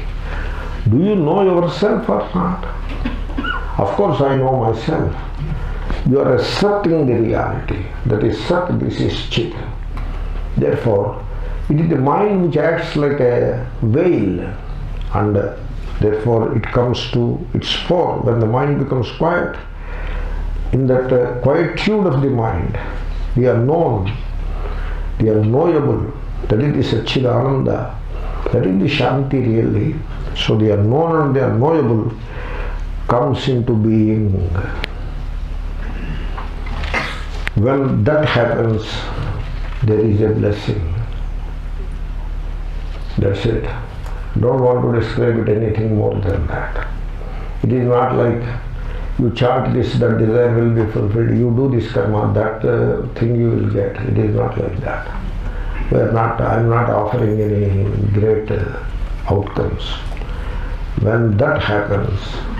Do you know yourself or not? Of course I know myself. You are asserting the reality. That is Sat, this is Chit. Therefore, it is the mind which acts like a veil, and therefore it comes to its fore when the mind becomes quiet. In that quietude of the mind, we are known, we are knowable. That is the Satchidananda, that is the Shanti really. So the unknown and the unknowable comes into being. When that happens, there is a blessing. That's it. Don't want to describe it anything more than that. It is not like You chant this, that desire will be fulfilled. You do this karma, that thing you will get. It is not like that. I am not offering any great outcomes. When that happens,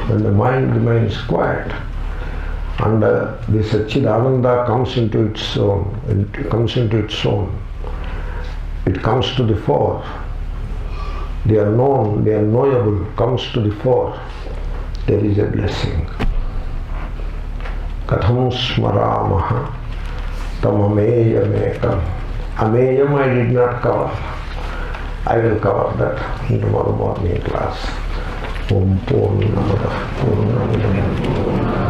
when the mind remains quiet, and this Satchidananda comes into its own, it comes to the fore. The unknown, the unknowable comes to the fore. There is a blessing. Katham smaramaha tam ameyamekam. Ameyam I did not cover. I will cover that in tomorrow morning class. Om Purnamada Purnamidam